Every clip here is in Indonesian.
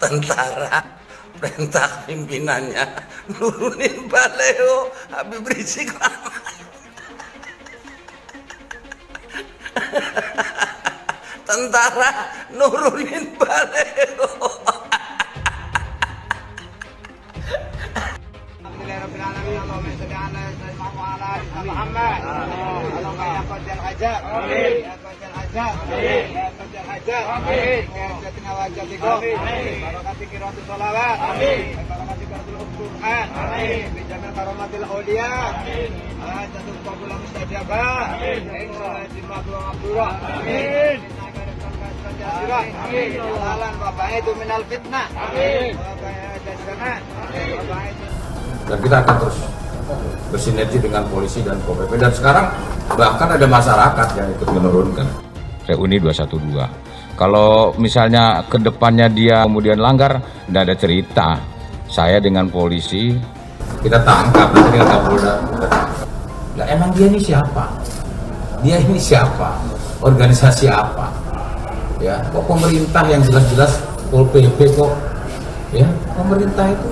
tentara perintah pimpinannya nurunin Baleho Habib Rizik lama. Tentara nurunin Baleho. Dan kita akan terus bersinergi dengan polisi dan Pol PP, dan sekarang bahkan ada masyarakat yang ikut menurunkan. Reuni 212. Kalau misalnya ke depannya dia kemudian langgar, tidak ada cerita. Saya dengan polisi Kita tangkap, nanti dengan Kapolda. Lah emang dia ini siapa? Dia ini siapa? Organisasi apa? Ya, kok pemerintah yang jelas-jelas Pol PP kok? Ya, pemerintah itu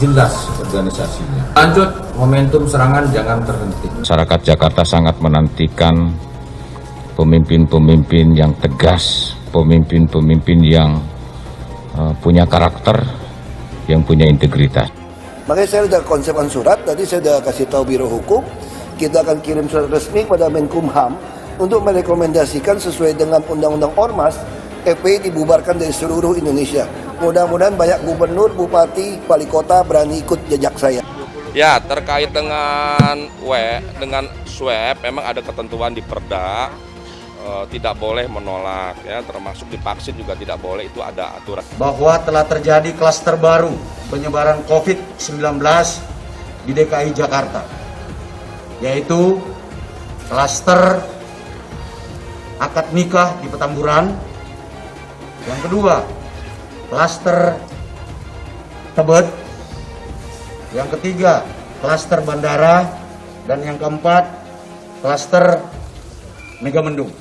jelas organisasinya. Lanjut, momentum serangan jangan terhenti. masyarakat Jakarta sangat menantikan pemimpin-pemimpin yang tegas, pemimpin-pemimpin yang punya karakter, yang punya integritas. Makanya saya sudah konsepkan surat, tadi saya sudah kasih tahu Biro Hukum, kita akan kirim surat resmi kepada Menkumham untuk merekomendasikan sesuai dengan Undang-Undang Ormas, FPI dibubarkan dari seluruh Indonesia. Mudah-mudahan banyak gubernur, bupati, wali kota berani ikut jejak saya. Ya, terkait dengan swab, memang ada ketentuan di Perda, tidak boleh menolak, ya, termasuk divaksin juga tidak boleh, itu ada aturan. Bahwa telah terjadi klaster baru penyebaran COVID-19 di DKI Jakarta, yaitu klaster akad nikah di Petamburan. Yang kedua, klaster Tebet. Yang ketiga, klaster bandara. Dan yang keempat, klaster Megamendung.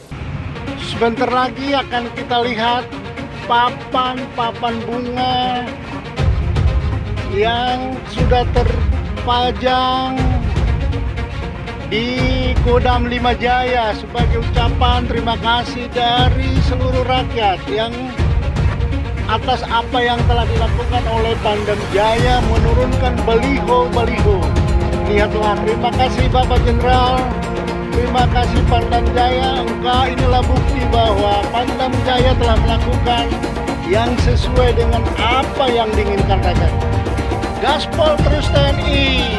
Sebentar lagi akan kita lihat papan bunga yang sudah terpajang di Kodam 5 Jaya sebagai ucapan terima kasih dari seluruh rakyat yang atas apa yang telah dilakukan oleh Pangdam Jaya menurunkan baliho-baliho. Lihatlah, terima kasih Bapak Jenderal, terima kasih Pangdam Jaya, inilah bukti bahwa Pangdam Jaya telah melakukan yang sesuai dengan apa yang diinginkan rakyat. Gaspol terus TNI.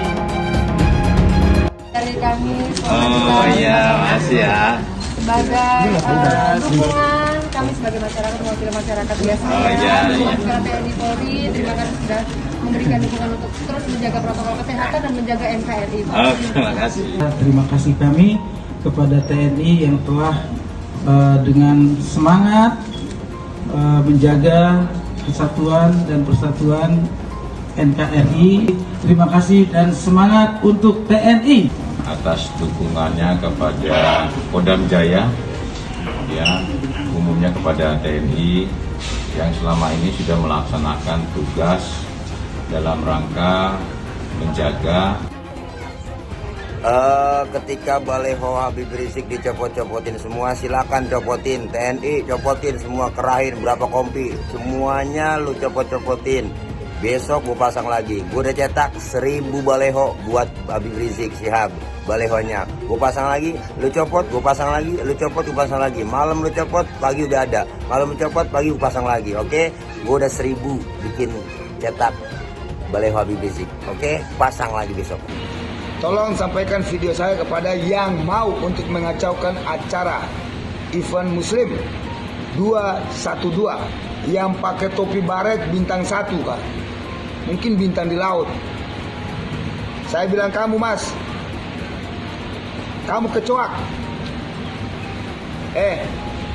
Dari kami, Makasih ya. sebagai dukungan kami sebagai masyarakat, mewakili masyarakat biasa. Sekarang TNI Polri, terima kasih sudah memberikan dukungan untuk terus menjaga protokol kesehatan dan menjaga NKRI. Terima kasih. Terima kasih kami kepada TNI yang telah dengan semangat menjaga kesatuan dan persatuan NKRI. Terima kasih dan semangat untuk TNI. Atas dukungannya kepada Kodam Jaya, ya, umumnya kepada TNI yang selama ini sudah melaksanakan tugas dalam rangka menjaga. Ketika baleho Habib Rizik dicopot-copotin semua, silakan copotin. TNI copotin semua, kerahin berapa kompi, semuanya lu copot-copotin. Besok gue pasang lagi. Gue udah cetak 1000 baleho buat Habib Rizik Syihab. Balehonya gue pasang lagi, lu copot, gue pasang lagi, lu copot, gue pasang lagi. Malam lu copot, pagi udah ada. Malam lu copot, pagi gue pasang lagi. Oke, gue udah 1000 bikin cetak baleho Habib Rizik. Oke, pasang lagi besok. Tolong sampaikan video saya kepada yang mau untuk mengacaukan acara event Muslim 212 yang pakai topi baret bintang 1 kan, mungkin bintang di laut. Saya bilang, kamu mas, kamu kecoak.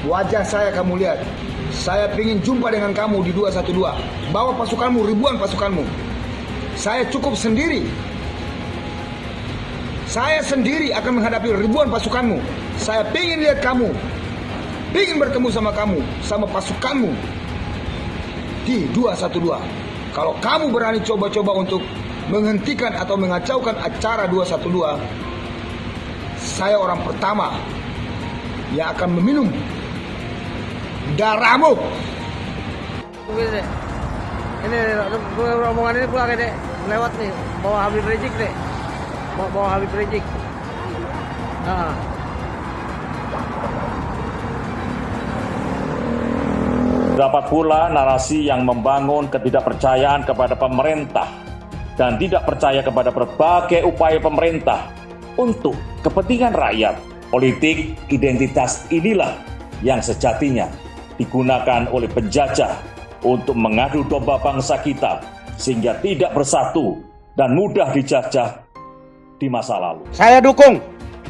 Wajah saya kamu lihat. Saya ingin jumpa dengan kamu di 212. Bawa pasukanmu, ribuan pasukanmu. Saya cukup sendiri. Saya sendiri akan menghadapi ribuan pasukanmu. Saya ingin lihat kamu, ingin bertemu sama kamu, sama pasukanmu. di 212. Kalau kamu berani coba-coba untuk menghentikan atau mengacaukan acara 212, saya orang pertama yang akan meminum darahmu. Ini rombongan ini pulang dek, lewat nih, bawa Habib Rizik dek, bawa Habib Rizik. Nah. Dapat pula narasi yang membangun ketidakpercayaan kepada pemerintah dan tidak percaya kepada berbagai upaya pemerintah untuk kepentingan rakyat. Politik identitas inilah yang sejatinya digunakan oleh penjajah untuk mengadu domba bangsa kita sehingga tidak bersatu dan mudah dijajah di masa lalu. Saya dukung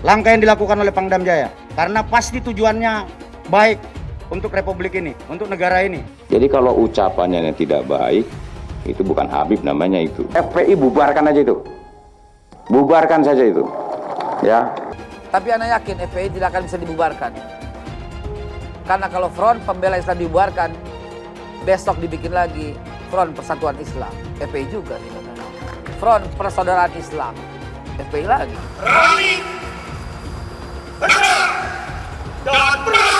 langkah yang dilakukan oleh Pangdam Jaya karena pasti tujuannya baik untuk republik ini, untuk negara ini. Jadi kalau ucapannya yang tidak baik, itu bukan Habib namanya itu. FPI bubarkan aja itu. Bubarkan saja itu. Ya. Tapi ana yakin FPI tidak akan bisa dibubarkan. Karena kalau Front Pembela Islam dibubarkan, besok dibikin lagi Front Persatuan Islam, FPI juga nih. Front Persaudaraan Islam, FPI lagi. Berani, benar, dan berani.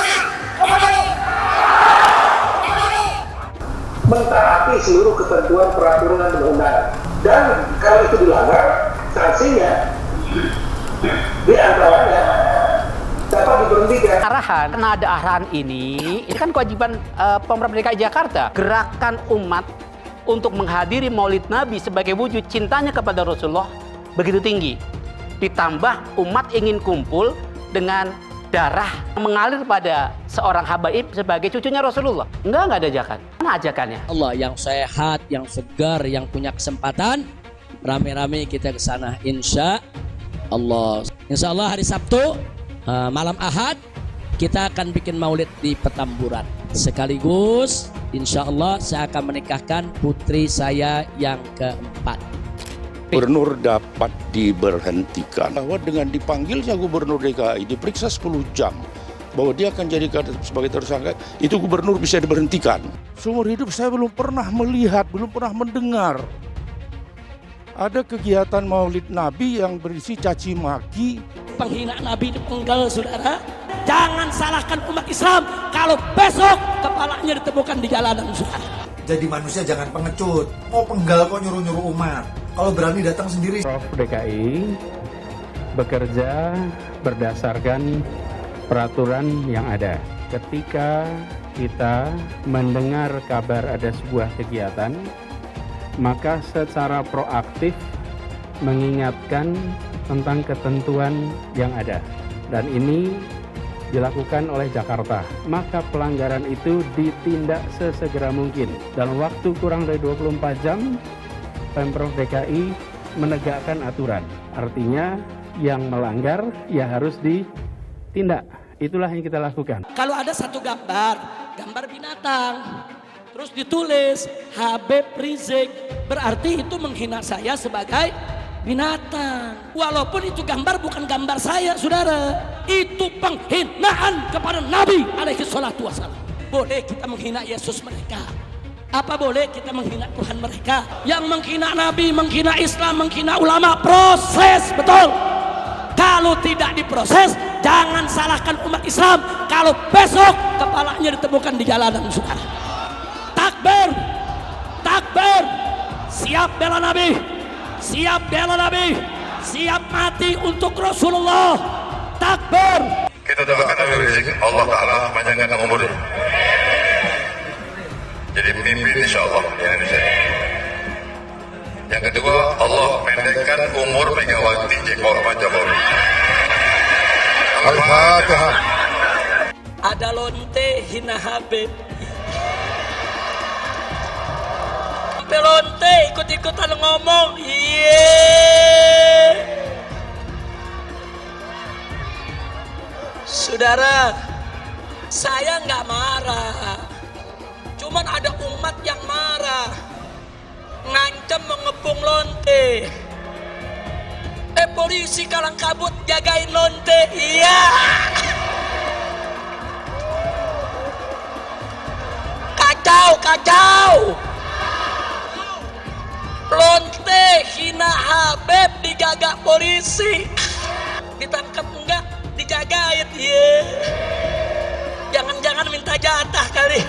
Mentaati seluruh ketentuan peraturan dan undang-undang. Dan kalau itu dilanggar, sanksinya di antaranya dapat diberhentikan. Arahan, karena ada arahan ini kan kewajiban Pemprov DKI Jakarta. Gerakan umat untuk menghadiri Maulid Nabi sebagai wujud cintanya kepada Rasulullah begitu tinggi. Ditambah umat ingin kumpul dengan darah mengalir pada seorang habaib sebagai cucunya Rasulullah. Enggak ada ajakan. Mana ajakannya? Allah yang sehat, yang segar, yang punya kesempatan, rame-rame kita ke sana insya Allah. Insya Allah hari Sabtu, malam Ahad, kita akan bikin maulid di Petamburan. Sekaligus insya Allah saya akan menikahkan putri saya yang keempat. Gubernur dapat diberhentikan bahwa dengan dipanggilnya Gubernur DKI diperiksa 10 jam bahwa dia akan jadi sebagai tersangka, itu gubernur bisa diberhentikan. Seumur hidup saya belum pernah melihat, belum pernah mendengar ada kegiatan Maulid Nabi yang berisi caci maki. Penghinaan Nabi dipenggal, saudara. Jangan salahkan umat Islam kalau besok kepalanya ditemukan di jalanan, saudara. Jadi manusia jangan pengecut, mau penggal kok nyuruh-nyuruh umat. Kalau berani datang sendiri. Prof DKI bekerja berdasarkan peraturan yang ada. Ketika kita mendengar kabar ada sebuah kegiatan, maka secara proaktif mengingatkan tentang ketentuan yang ada. Dan ini dilakukan oleh Jakarta. Maka pelanggaran itu ditindak sesegera mungkin. Dalam waktu kurang dari 24 jam, Pemprov DKI menegakkan aturan. Artinya yang melanggar ya harus ditindak. Itulah yang kita lakukan. Kalau ada satu gambar binatang, terus ditulis Habib Rizik, berarti itu menghina saya sebagai binatang. Walaupun itu gambar bukan gambar saya, saudara. Itu penghinaan kepada Nabi alaihi salatu wassalam. Boleh kita menghina Yesus mereka. Apa boleh kita menghina Tuhan mereka? Yang menghina Nabi, menghina Islam, menghina ulama, proses, betul. Kalau tidak diproses, jangan salahkan umat Islam kalau besok kepalanya ditemukan di jalanan, saudara. Takbir, takbir, siap bela Nabi, siap bela Nabi, siap mati untuk Rasulullah. Takbir. Kita doakan Habib Rizik, Allah Ta'ala panjangkan umur. Jadi pemimpin insya Allah di Indonesia. Yang kedua, Allah pendekkan umur Megawati Jokowi. Al-Fatihah. Ada lonte hina Habib. Sampai lonte ikut-ikutan ngomong. Saudara, saya nggak marah. Cuman ada umat yang marah, ngancam mengepung lonte. Polisi kalang kabut jagain lonte, iya. Kacau. kacau. Lonte hina Habib dijaga polisi, ditangkap enggak, dijagain. Jangan-jangan minta jatah kali.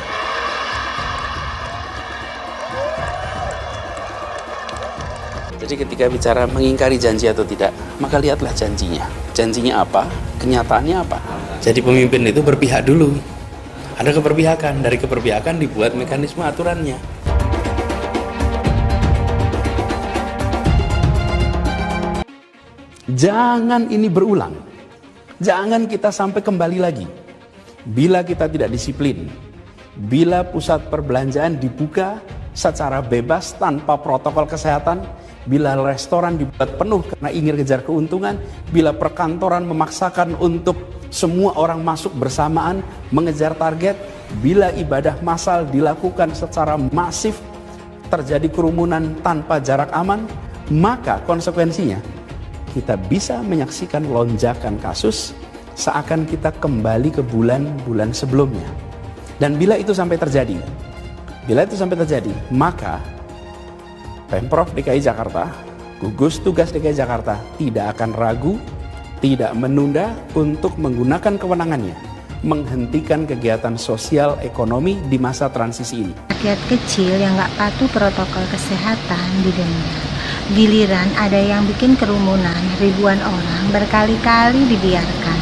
Jadi ketika bicara mengingkari janji atau tidak, maka lihatlah janjinya. Janjinya apa? Kenyataannya apa? Jadi pemimpin itu berpihak dulu. Ada keberpihakan, dari keberpihakan dibuat mekanisme aturannya. Jangan ini berulang. Jangan kita sampai kembali lagi. Bila kita tidak disiplin, bila pusat perbelanjaan dibuka secara bebas tanpa protokol kesehatan, bila restoran dibuat penuh karena ingin kejar keuntungan, bila perkantoran memaksakan untuk semua orang masuk bersamaan mengejar target, bila ibadah massal dilakukan secara masif, terjadi kerumunan tanpa jarak aman, maka konsekuensinya kita bisa menyaksikan lonjakan kasus seakan kita kembali ke bulan-bulan sebelumnya. Dan bila itu sampai terjadi, maka Pemprov DKI Jakarta, gugus tugas DKI Jakarta tidak akan ragu, tidak menunda untuk menggunakan kewenangannya, menghentikan kegiatan sosial ekonomi di masa transisi ini. Rakyat kecil yang nggak patuh protokol kesehatan didenda. Giliran ada yang bikin kerumunan, ribuan orang berkali-kali dibiarkan.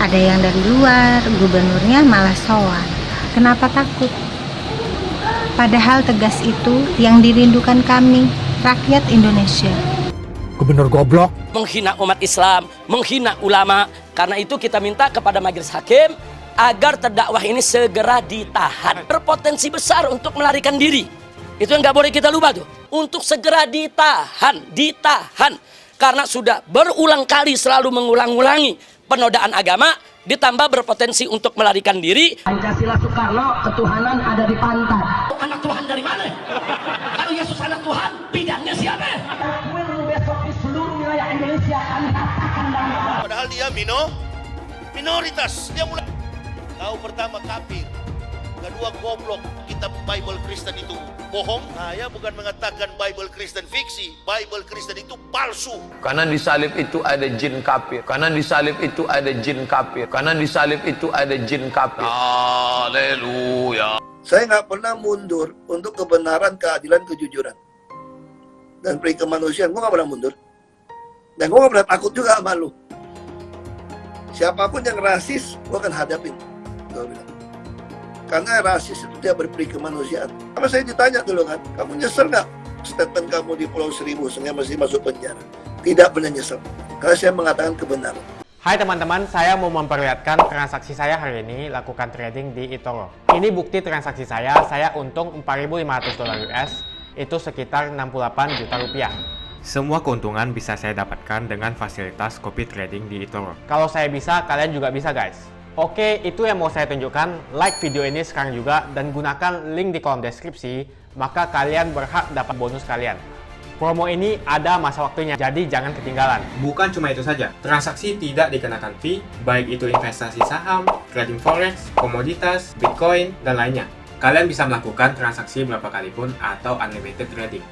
Ada yang dari luar, gubernurnya malah sowan. Kenapa takut? Padahal tegas itu yang dirindukan kami, rakyat Indonesia. Gubernur goblok, menghina umat Islam, menghina ulama. Karena itu kita minta kepada majelis hakim agar terdakwah ini segera ditahan. Berpotensi besar untuk melarikan diri. Itu yang nggak boleh kita lupa tuh. Untuk segera ditahan. Karena sudah berulang kali selalu mengulang-ulangi penodaan agama, ditambah berpotensi untuk melarikan diri. Pancasila Soekarno, ketuhanan ada di pantat. Anak Tuhan dari mana? Kalau Yesus anak Tuhan, bidangnya siapa? Besok di seluruh wilayah Indonesia kami katakan bahwa padahal dia minoritas. Dia mulai tahu pertama kafir, kedua goblok. Kitab Bible Kristen itu bohong. Saya bukan mengatakan Bible Kristen fiksi, Bible Kristen itu palsu. Karena di salib itu ada jin kafir. Haleluya. Saya nggak pernah mundur untuk kebenaran, keadilan, kejujuran. Dan peri kemanusiaan, gue nggak pernah mundur. Dan gue nggak pernah takut juga sama lu. Siapapun yang rasis, gue akan hadapin. Gue bilang. Karena rasis itu dia berperi kemanusiaan. Sama saya ditanya dulu kan, kamu nyesel nggak statement kamu di Pulau Seribu sehingga masih masuk penjara? Tidak pernah nyesel. Karena saya mengatakan kebenaran. Hai teman-teman, saya mau memperlihatkan transaksi saya hari ini lakukan trading di eToro. Ini bukti transaksi saya untung $4.500 US, itu sekitar 68 juta rupiah. Semua keuntungan bisa saya dapatkan dengan fasilitas copy trading di eToro. Kalau saya bisa, kalian juga bisa guys. Oke, itu yang mau saya tunjukkan. Like video ini sekarang juga dan gunakan link di kolom deskripsi, maka kalian berhak dapat bonus kalian. Promo ini ada masa waktunya, jadi jangan ketinggalan. Bukan cuma itu saja, transaksi tidak dikenakan fee, baik itu investasi saham, trading forex, komoditas, bitcoin, dan lainnya. Kalian bisa melakukan transaksi berapa kali pun atau unlimited trading.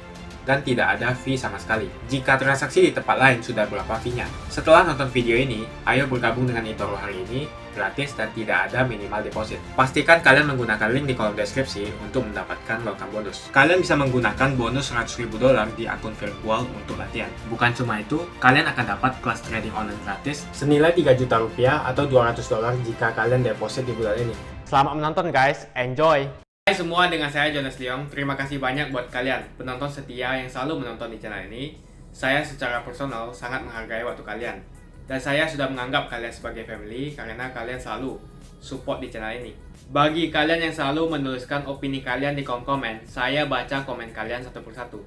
Dan tidak ada fee sama sekali. Jika transaksi di tempat lain sudah berapa fee-nya. Setelah nonton video ini, ayo bergabung dengan eToro hari ini, gratis dan tidak ada minimal deposit. Pastikan kalian menggunakan link di kolom deskripsi untuk mendapatkan welcome bonus. Kalian bisa menggunakan bonus $100.000 di akun virtual untuk latihan. Bukan cuma itu, kalian akan dapat kelas trading online gratis senilai 3 juta rupiah atau $200 jika kalian deposit di bulan ini. Selamat menonton guys, enjoy! Hai semua, dengan saya Jonas Leong. Terima kasih banyak buat kalian penonton setia yang selalu menonton di channel ini. Saya secara personal sangat menghargai waktu kalian. Dan saya sudah menganggap kalian sebagai family karena kalian selalu support di channel ini. Bagi kalian yang selalu menuliskan opini kalian di kolom komen, saya baca komen kalian satu persatu.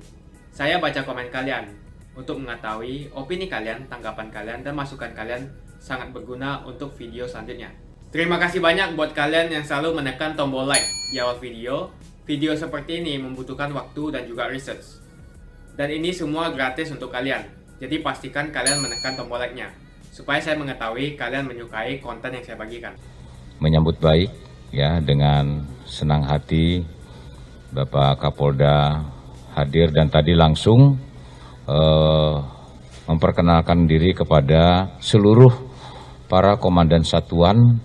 Saya baca komen kalian untuk mengetahui opini kalian, tanggapan kalian, dan masukan kalian sangat berguna untuk video selanjutnya. Terima kasih banyak buat kalian yang selalu menekan tombol like di awal video. Video seperti ini membutuhkan waktu dan juga research. Dan ini semua gratis untuk kalian. Jadi pastikan kalian menekan tombol like-nya supaya saya mengetahui kalian menyukai konten yang saya bagikan. Menyambut baik ya dengan senang hati Bapak Kapolda hadir dan tadi langsung memperkenalkan diri kepada seluruh para komandan satuan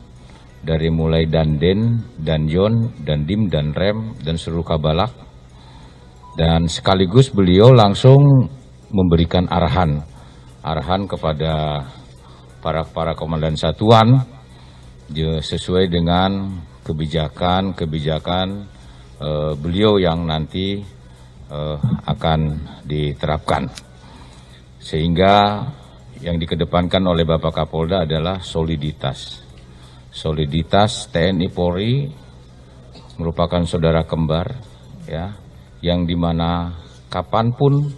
dari mulai Dandim, Danjon, Dandim, dan Rem, dan seluruh Kabalak. Dan sekaligus beliau langsung memberikan arahan kepada para komandan satuan sesuai dengan kebijakan beliau yang nanti akan diterapkan. Sehingga yang dikedepankan oleh Bapak Kapolda adalah soliditas. Soliditas TNI Polri merupakan saudara kembar, ya, yang dimana kapanpun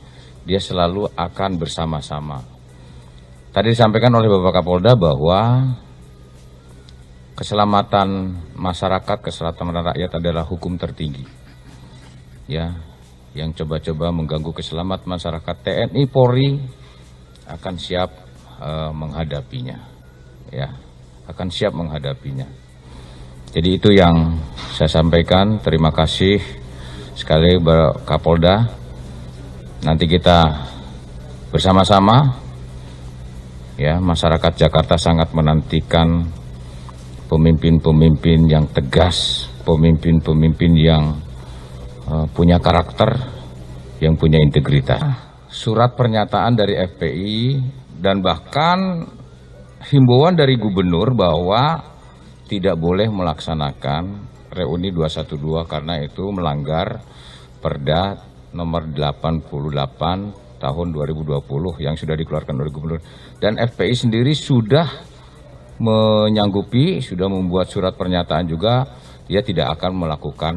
dia selalu akan bersama-sama. Tadi disampaikan oleh Bapak Kapolda bahwa keselamatan masyarakat, keselamatan rakyat adalah hukum tertinggi. Ya, yang coba-coba mengganggu keselamatan masyarakat, TNI Polri akan siap menghadapinya, ya, akan siap menghadapinya. Jadi itu yang saya sampaikan. Terima kasih sekali Bapak Kapolda. Nanti kita bersama-sama, ya, masyarakat Jakarta sangat menantikan pemimpin-pemimpin yang tegas, pemimpin-pemimpin yang punya karakter, yang punya integritas. Surat pernyataan dari FPI dan bahkan himbauan dari gubernur bahwa tidak boleh melaksanakan reuni 212 karena itu melanggar Perda nomor 88 tahun 2020 yang sudah dikeluarkan oleh gubernur. Dan FPI sendiri sudah menyanggupi, sudah membuat surat pernyataan juga, dia tidak akan melakukan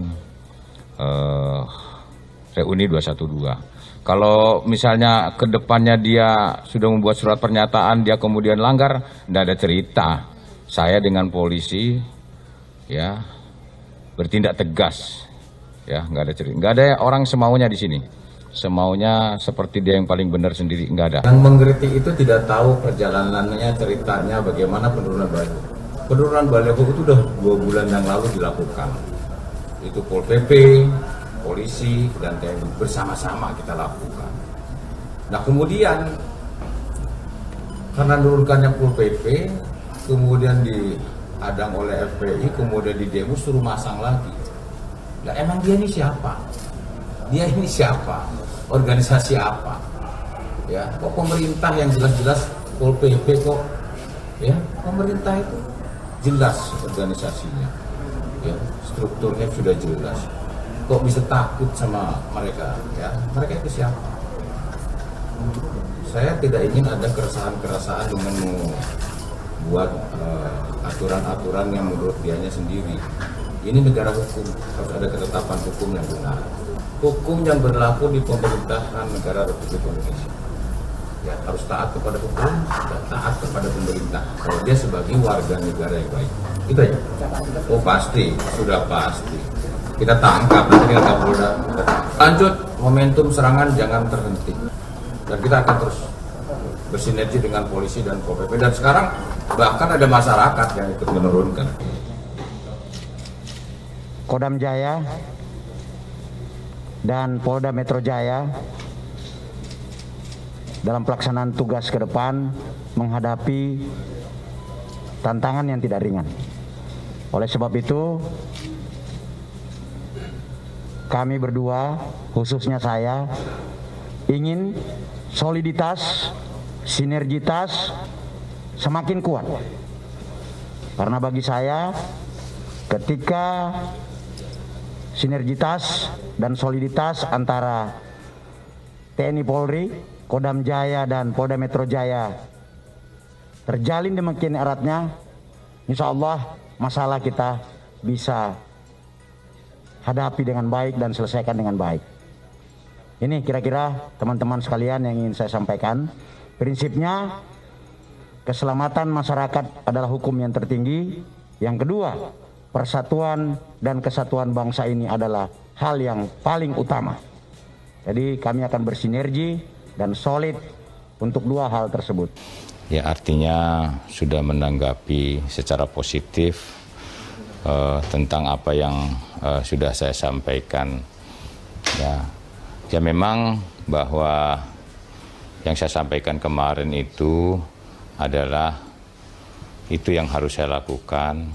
reuni 212. Kalau misalnya ke depannya dia sudah membuat surat pernyataan, dia kemudian langgar, tidak ada cerita. Saya dengan polisi, ya, bertindak tegas, ya, nggak ada cerita. Nggak ada orang semaunya di sini, semaunya seperti dia yang paling benar sendiri, nggak ada. Yang mengkritik itu tidak tahu perjalanannya, ceritanya bagaimana penurunan baliho. Penurunan baliho itu sudah 2 bulan yang lalu dilakukan. Itu Pol PP, polisi dan TNI bersama-sama kita lakukan. Nah kemudian karena menurunkannya Pol PP, kemudian dihadang oleh FPI, kemudian di demo suruh masang lagi. Nah emang dia ini siapa? Dia ini siapa? Organisasi apa? Ya, kok pemerintah yang jelas-jelas Pol PP kok? Ya, pemerintah itu jelas organisasinya, ya, strukturnya sudah jelas. Kok bisa takut sama mereka, ya? Mereka itu siapa? Saya tidak ingin ada keresahan-keresahan dengan membuat aturan-aturan yang menurut dianya sendiri. Ini negara hukum, harus ada ketetapan hukum yang benar. Hukum yang berlaku di pemerintahan negara Republik Indonesia, ya, harus taat kepada hukum dan taat kepada pemerintah. Kalau dia sebagai warga negara yang baik, itu aja. Oh pasti, sudah pasti. Kita tangkap nanti dengan Kapolda. Lanjut, momentum serangan jangan terhenti. Dan kita akan terus bersinergi dengan polisi dan Pol PP. Dan sekarang bahkan ada masyarakat yang ikut menurunkan. Kodam Jaya dan Polda Metro Jaya dalam pelaksanaan tugas ke depan menghadapi tantangan yang tidak ringan. Oleh sebab itu, kami berdua, khususnya saya, ingin soliditas, sinergitas semakin kuat. Karena bagi saya, ketika sinergitas dan soliditas antara TNI Polri, Kodam Jaya dan Polda Metro Jaya terjalin demikian eratnya, insya Allah masalah kita bisa hadapi dengan baik dan selesaikan dengan baik. Ini kira-kira teman-teman sekalian yang ingin saya sampaikan. Prinsipnya, keselamatan masyarakat adalah hukum yang tertinggi. Yang kedua, persatuan dan kesatuan bangsa ini adalah hal yang paling utama. Jadi kami akan bersinergi dan solid untuk dua hal tersebut. Ya artinya sudah menanggapi secara positif tentang apa yang sudah saya sampaikan. Ya memang bahwa yang saya sampaikan kemarin itu adalah itu yang harus saya lakukan.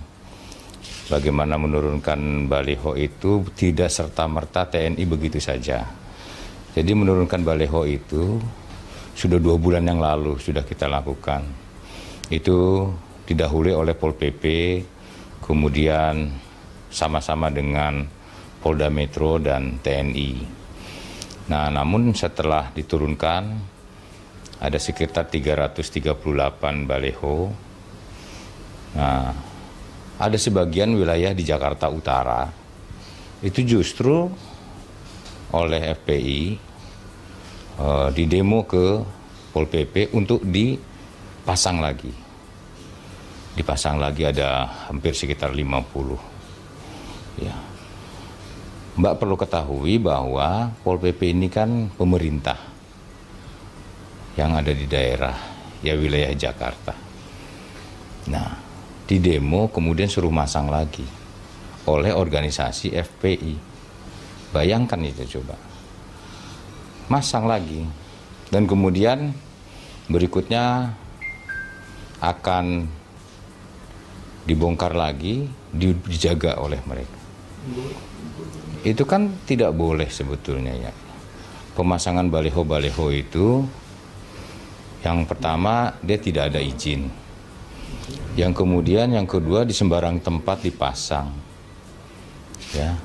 Bagaimana menurunkan baliho itu tidak serta-merta TNI begitu saja. Jadi menurunkan baliho itu sudah 2 bulan yang lalu sudah kita lakukan. Itu didahului oleh Pol PP, kemudian sama-sama dengan Polda Metro dan TNI. Nah, namun setelah diturunkan ada sekitar 338 baliho. Nah, ada sebagian wilayah di Jakarta Utara itu justru oleh FPI didemo ke Pol PP untuk dipasang lagi. Dipasang lagi ada hampir sekitar 50. Ya. Mbak perlu ketahui bahwa Pol PP ini kan pemerintah yang ada di daerah, ya wilayah Jakarta. Nah, di demo kemudian suruh masang lagi oleh organisasi FPI. Bayangkan itu coba. Masang lagi. Dan kemudian berikutnya akan dibongkar lagi, dijaga oleh mereka. Itu kan tidak boleh sebetulnya ya. Pemasangan baliho-baliho itu yang pertama dia tidak ada izin. Yang kemudian yang kedua di sembarang tempat dipasang. Ya.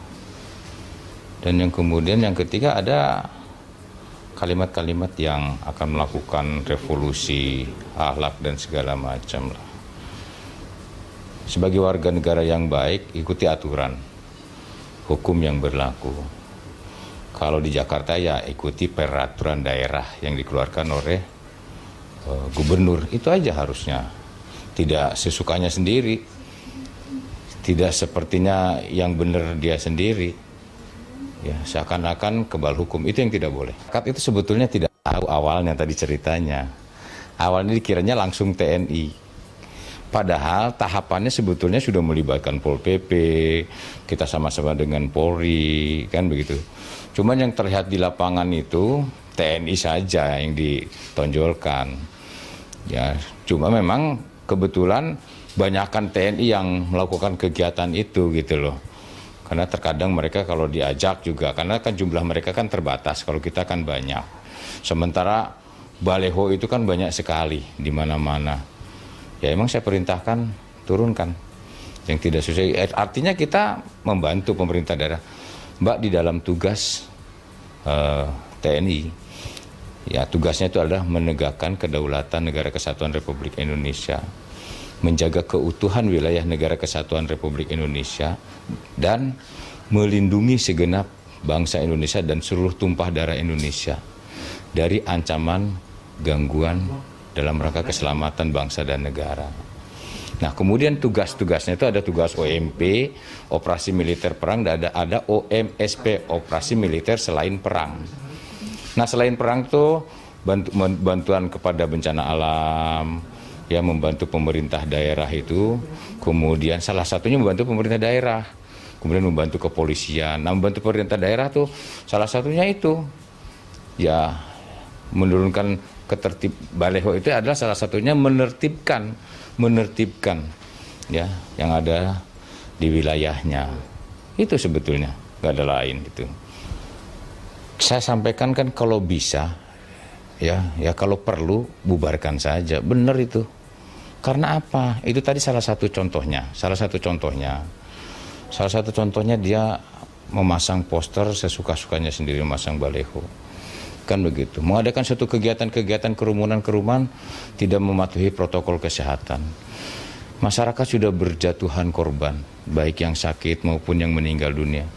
Dan yang kemudian yang ketiga ada kalimat-kalimat yang akan melakukan revolusi akhlak dan segala macam lah. Sebagai warga negara yang baik, ikuti aturan hukum yang berlaku. Kalau di Jakarta ya ikuti peraturan daerah yang dikeluarkan oleh gubernur. Itu aja harusnya. Tidak sesukanya sendiri. Tidak sepertinya yang benar dia sendiri. Ya, seakan-akan kebal hukum. Itu yang tidak boleh. Itu sebetulnya tidak tahu awalnya tadi ceritanya. Awalnya dikiranya langsung TNI. Padahal tahapannya sebetulnya sudah melibatkan Pol PP, kita sama-sama dengan Polri, kan begitu. Cuman yang terlihat di lapangan itu TNI saja yang ditonjolkan. Ya, cuma memang kebetulan banyakkan TNI yang melakukan kegiatan itu gitu loh. Karena terkadang mereka kalau diajak juga, karena kan jumlah mereka kan terbatas, kalau kita kan banyak. Sementara baleho itu kan banyak sekali di mana-mana. Ya emang saya perintahkan turunkan yang tidak sesuai. Artinya kita membantu pemerintah daerah. Mbak di dalam tugas TNI, ya tugasnya itu adalah menegakkan kedaulatan Negara Kesatuan Republik Indonesia, menjaga keutuhan wilayah Negara Kesatuan Republik Indonesia, dan melindungi segenap bangsa Indonesia dan seluruh tumpah darah Indonesia dari ancaman gangguan dalam rangka keselamatan bangsa dan negara. Nah, kemudian tugas-tugasnya itu ada tugas OMP, operasi militer perang, dan ada OMSP, operasi militer selain perang. Nah, selain perang itu bantuan kepada bencana alam, ya membantu pemerintah daerah itu, kemudian salah satunya membantu pemerintah daerah, kemudian membantu kepolisian. Nah, membantu pemerintah daerah tuh salah satunya itu, ya menurunkan ketertib baleho itu adalah salah satunya menertibkan ya yang ada di wilayahnya. Itu sebetulnya nggak ada lain gitu. Saya sampaikan kan kalau bisa ya kalau perlu bubarkan saja, benar itu. Karena apa? Itu tadi salah satu contohnya dia memasang poster sesuka-sukanya sendiri, memasang baleho. Kan begitu, mengadakan suatu kegiatan-kegiatan kerumunan tidak mematuhi protokol kesehatan. Masyarakat sudah berjatuhan korban, baik yang sakit maupun yang meninggal dunia.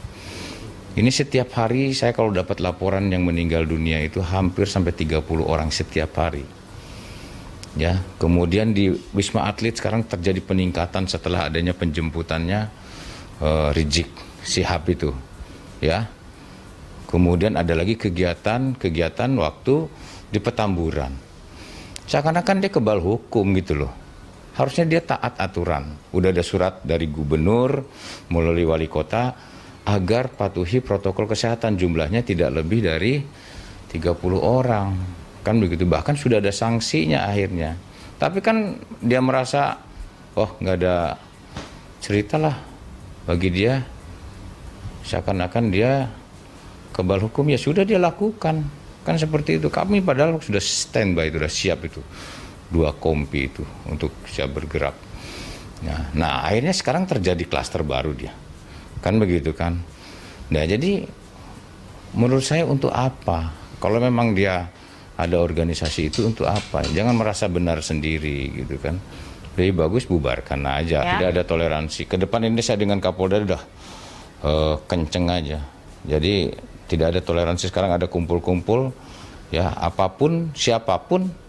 Ini setiap hari saya kalau dapat laporan yang meninggal dunia itu hampir sampai 30 orang setiap hari. Ya, kemudian di Wisma Atlet sekarang terjadi peningkatan setelah adanya penjemputannya Rizik Syihab itu. Ya. Kemudian ada lagi kegiatan waktu di Petamburan. Seakan-akan dia kebal hukum gitu loh. harusnya dia taat aturan. Udah ada surat dari gubernur melalui wali kota agar patuhi protokol kesehatan, jumlahnya tidak lebih dari 30 orang. Kan begitu, bahkan sudah ada sanksinya akhirnya. Tapi kan dia merasa, oh nggak ada cerita lah bagi dia, seakan-akan dia kebal hukum, ya sudah dia lakukan. Kan seperti itu. Kami padahal sudah standby, sudah siap itu. 2 kompi itu untuk siap bergerak. Nah, akhirnya sekarang terjadi klaster baru dia. Kan begitu kan. Nah, jadi menurut saya untuk apa? Kalau memang dia ada organisasi itu untuk apa? Jangan merasa benar sendiri gitu kan. Lebih bagus bubarkan aja. Tidak ada toleransi. Ke depan ini saya dengan Kapolda udah kenceng aja. Jadi tidak ada toleransi. Sekarang ada kumpul-kumpul, ya apapun, siapapun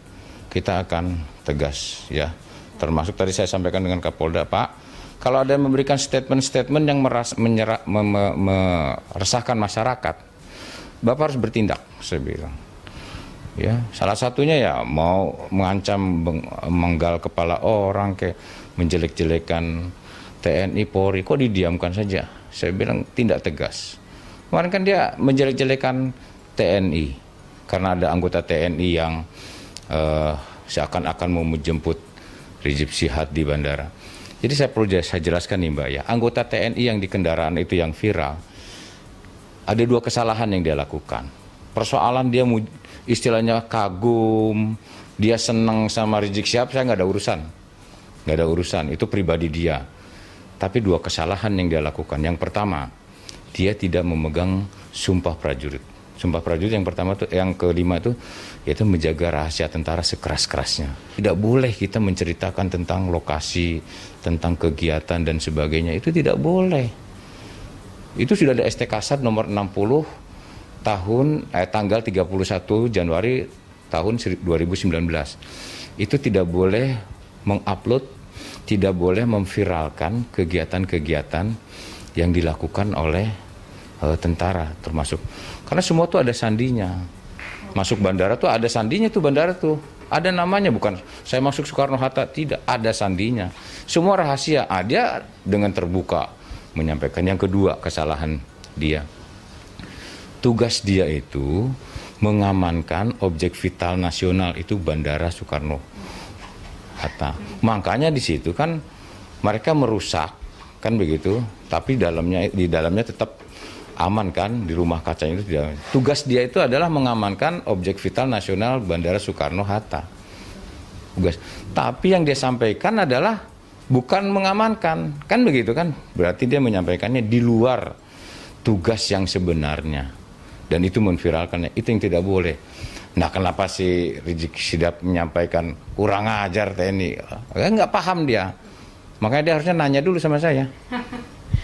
kita akan tegas, ya. Termasuk tadi saya sampaikan dengan Kapolda, Pak, kalau ada yang memberikan statement-statement yang meresahkan masyarakat, Bapak harus bertindak, saya bilang. Ya, salah satunya ya mau mengancam menggal kepala orang, kayak menjelek-jelekan TNI, Polri, kok didiamkan saja? Saya bilang tindak tegas. Kemarin kan dia menjelek-jelekan TNI karena ada anggota TNI yang seakan-akan mau menjemput Rizik Syihab di bandara. Jadi saya perlu saya jelaskan nih Mbak ya, anggota TNI yang di kendaraan itu yang viral, ada 2 kesalahan yang dia lakukan. Persoalan dia istilahnya kagum, dia senang sama Rizik Syihab, saya nggak ada urusan, itu pribadi dia. Tapi 2 kesalahan yang dia lakukan. Yang pertama, dia tidak memegang sumpah prajurit. Sumpah prajurit yang pertama tuh, yang kelima itu yaitu menjaga rahasia tentara sekeras-kerasnya. Tidak boleh kita menceritakan tentang lokasi, tentang kegiatan dan sebagainya. Itu tidak boleh. Itu sudah ada ST Kasat nomor 60 tanggal 31 Januari tahun 2019. Itu tidak boleh mengupload, tidak boleh memviralkan kegiatan-kegiatan yang dilakukan oleh tentara termasuk. Karena semua tuh ada sandinya. Masuk bandara tuh ada sandinya tuh, bandara tuh. Ada namanya, bukan saya masuk Soekarno-Hatta, tidak, ada sandinya. Semua rahasia, dia dengan terbuka menyampaikan. Yang kedua, kesalahan dia. Tugas dia itu mengamankan objek vital nasional, itu Bandara Soekarno-Hatta. Makanya di situ kan mereka merusak, kan begitu, tapi di dalamnya tetap aman kan, di rumah kacanya itu tidak. Tugas dia itu adalah mengamankan objek vital nasional Bandara Soekarno-Hatta. Tugas. Tapi yang dia sampaikan adalah bukan mengamankan, kan begitu kan? Berarti dia menyampaikannya di luar tugas yang sebenarnya. Dan itu memviralkannya, itu yang tidak boleh. Nah, kenapa si Rizik Syihab menyampaikan kurang ajar TNI? Nggak paham dia. Makanya dia harusnya nanya dulu sama saya.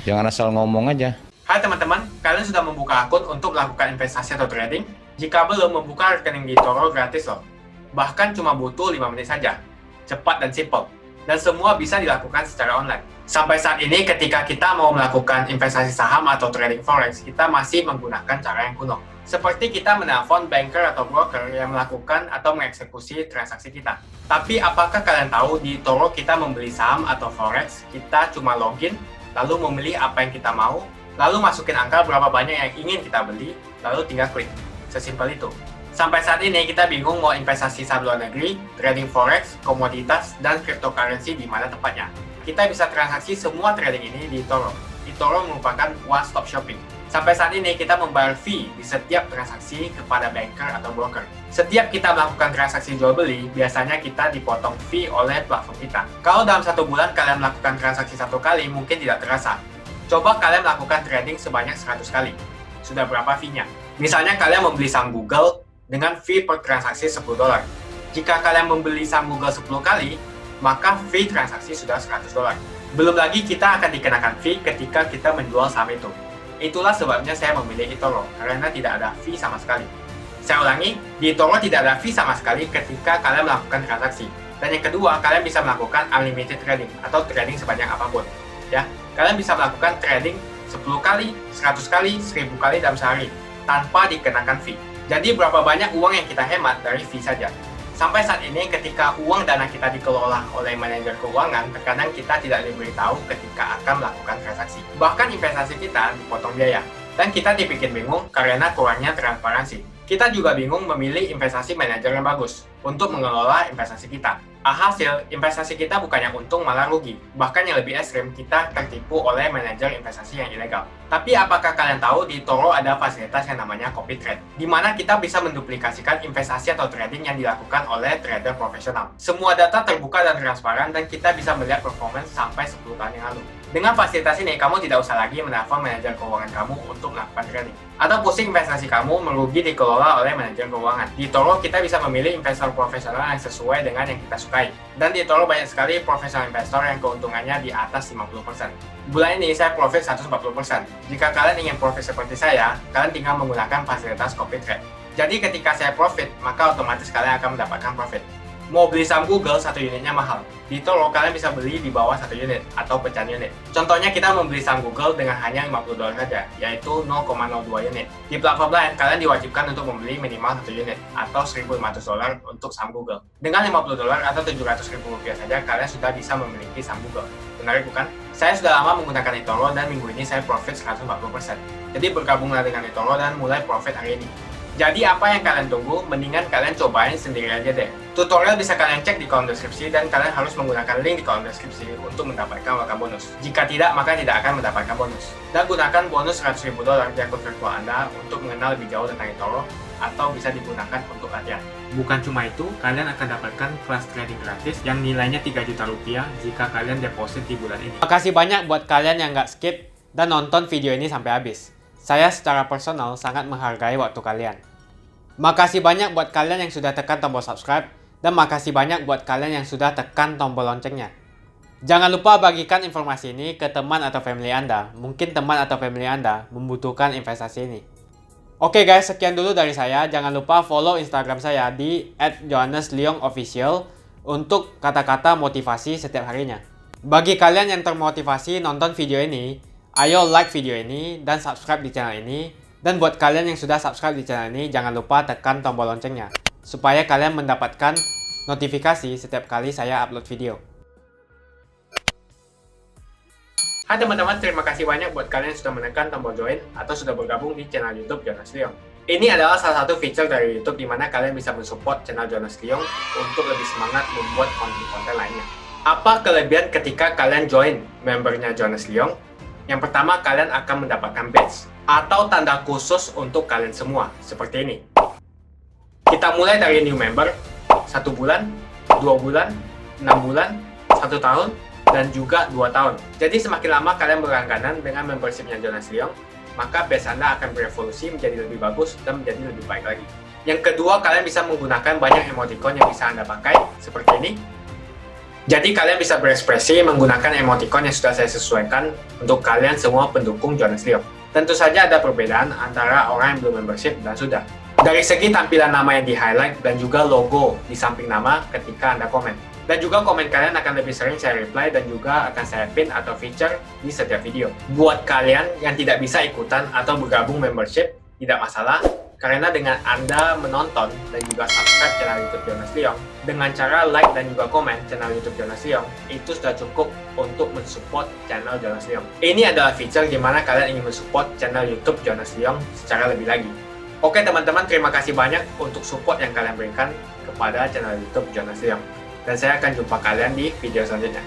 Jangan asal ngomong aja. Hai teman-teman, kalian sudah membuka akun untuk melakukan investasi atau trading? Jika belum, membuka rekening di eToro gratis loh. Bahkan cuma butuh 5 menit saja. Cepat dan simple. Dan semua bisa dilakukan secara online. Sampai saat ini ketika kita mau melakukan investasi saham atau trading forex, kita masih menggunakan cara yang kuno. Seperti kita menelpon banker atau broker yang melakukan atau mengeksekusi transaksi kita. Tapi apakah kalian tahu di eToro kita membeli saham atau forex, kita cuma login, lalu memilih apa yang kita mau, lalu masukin angka berapa banyak yang ingin kita beli, lalu tinggal klik. Sesimpel itu. Sampai saat ini kita bingung mau investasi saham luar negeri, trading forex, komoditas, dan cryptocurrency di mana tepatnya. Kita bisa transaksi semua trading ini di eToro. eToro merupakan one-stop shopping. Sampai saat ini kita membayar fee di setiap transaksi kepada banker atau broker. Setiap kita melakukan transaksi jual beli, biasanya kita dipotong fee oleh platform kita. Kalau dalam 1 bulan kalian melakukan transaksi 1 kali, mungkin tidak terasa. Coba kalian melakukan trading sebanyak 100 kali. Sudah berapa fee-nya? Misalnya kalian membeli saham Google dengan fee per transaksi $10. Jika kalian membeli saham Google 10 kali, maka fee transaksi sudah $100. Belum lagi kita akan dikenakan fee ketika kita menjual saham itu. Itulah sebabnya saya memilih eToro, karena tidak ada fee sama sekali. Saya ulangi, di eToro tidak ada fee sama sekali ketika kalian melakukan transaksi. Dan yang kedua, kalian bisa melakukan unlimited trading atau trading sebanyak apapun. Ya, kalian bisa melakukan trading 10 kali, 100 kali, 1000 kali dalam sehari tanpa dikenakan fee. Jadi berapa banyak uang yang kita hemat dari fee saja. Sampai saat ini ketika uang dana kita dikelola oleh manajer keuangan, terkadang kita tidak diberitahu ketika akan melakukan transaksi. Bahkan investasi kita dipotong biaya. Dan kita dibikin bingung karena kurangnya transparansi. Kita juga bingung memilih investasi manajer yang bagus untuk mengelola investasi kita. Alhasil, investasi kita bukannya untung malah rugi. Bahkan yang lebih ekstrim, kita tertipu oleh manajer investasi yang ilegal. Tapi apakah kalian tahu di eToro ada fasilitas yang namanya copy trade, di mana kita bisa menduplikasikan investasi atau trading yang dilakukan oleh trader profesional. Semua data terbuka dan transparan dan kita bisa melihat performance sampai 10 tahun yang lalu. Dengan fasilitas ini, kamu tidak usah lagi menelpon manajer keuangan kamu untuk melakukan trading. Atau pusing investasi kamu merugi dikelola oleh manajer keuangan. Di eToro, kita bisa memilih investor profesional yang sesuai dengan yang kita sukai. Dan di eToro banyak sekali profesional investor yang keuntungannya di atas 50%. Bulan ini saya profit 140%. Jika kalian ingin profit seperti saya, kalian tinggal menggunakan fasilitas copy trade. Jadi ketika saya profit, maka otomatis kalian akan mendapatkan profit. Mau beli saham Google, 1 unitnya mahal. Di eToro, kalian bisa beli di bawah 1 unit atau pecahan unit. Contohnya kita membeli saham Google dengan hanya $50 saja, yaitu 0,02 unit. Di platform lain, kalian diwajibkan untuk membeli minimal 1 unit atau $1.500 untuk saham Google. Dengan $50 atau Rp700.000 saja, kalian sudah bisa memiliki saham Google. Menarik bukan? Saya sudah lama menggunakan eToro dan minggu ini saya profit 140%. Jadi bergabunglah dengan eToro dan mulai profit hari ini. Jadi apa yang kalian tunggu? Mendingan kalian cobain sendiri aja deh. Tutorial bisa kalian cek di kolom deskripsi dan kalian harus menggunakan link di kolom deskripsi untuk mendapatkan welcome bonus. Jika tidak, maka tidak akan mendapatkan bonus. Dan gunakan bonus $100.000 di akun virtual Anda untuk mengenal lebih jauh tentang eToro atau bisa digunakan untuk latihan. Bukan cuma itu, kalian akan dapatkan kelas trading gratis yang nilainya Rp3 juta jika kalian deposit di bulan ini. Makasih banyak buat kalian yang nggak skip dan nonton video ini sampai habis. Saya secara personal sangat menghargai waktu kalian. Makasih banyak buat kalian yang sudah tekan tombol subscribe dan makasih banyak buat kalian yang sudah tekan tombol loncengnya. Jangan lupa bagikan informasi ini ke teman atau family Anda. Mungkin teman atau family Anda membutuhkan investasi ini. Oke guys, sekian dulu dari saya. Jangan lupa follow Instagram saya di @johannesleongofficial untuk kata-kata motivasi setiap harinya. Bagi kalian yang termotivasi nonton video ini, ayo like video ini dan subscribe di channel ini. Dan buat kalian yang sudah subscribe di channel ini, jangan lupa tekan tombol loncengnya supaya kalian mendapatkan notifikasi setiap kali saya upload video. Hai teman-teman, terima kasih banyak buat kalian yang sudah menekan tombol join atau sudah bergabung di channel YouTube Jonas Leong. Ini adalah salah satu feature dari YouTube di mana kalian bisa mensupport channel Jonas Leong untuk lebih semangat membuat konten-konten lainnya. Apa kelebihan ketika kalian join membernya Jonas Leong? Yang pertama, kalian akan mendapatkan badge atau tanda khusus untuk kalian semua, seperti ini. Kita mulai dari new member, 1 bulan, 2 bulan, 6 bulan, 1 tahun, dan juga 2 tahun. Jadi semakin lama kalian berlangganan dengan membershipnya Jonas Leong, maka badge Anda akan berevolusi menjadi lebih bagus dan menjadi lebih baik lagi. Yang kedua, kalian bisa menggunakan banyak emoticon yang bisa Anda pakai, seperti ini. Jadi kalian bisa berekspresi menggunakan emoticon yang sudah saya sesuaikan untuk kalian semua pendukung Jonas Leong. Tentu saja ada perbedaan antara orang yang belum membership dan sudah. Dari segi tampilan nama yang di-highlight dan juga logo di samping nama ketika Anda komen. Dan juga komen kalian akan lebih sering saya reply dan juga akan saya pin atau feature di setiap video. Buat kalian yang tidak bisa ikutan atau bergabung membership, tidak masalah. Karena dengan Anda menonton dan juga subscribe channel YouTube Jonas Leong, dengan cara like dan juga komen channel YouTube Jonas Leong, itu sudah cukup untuk mensupport channel Jonas Leong. Ini adalah feature di mana kalian ingin mensupport channel YouTube Jonas Leong secara lebih lagi. Oke teman-teman, terima kasih banyak untuk support yang kalian berikan kepada channel YouTube Jonas Leong. Dan saya akan jumpa kalian di video selanjutnya.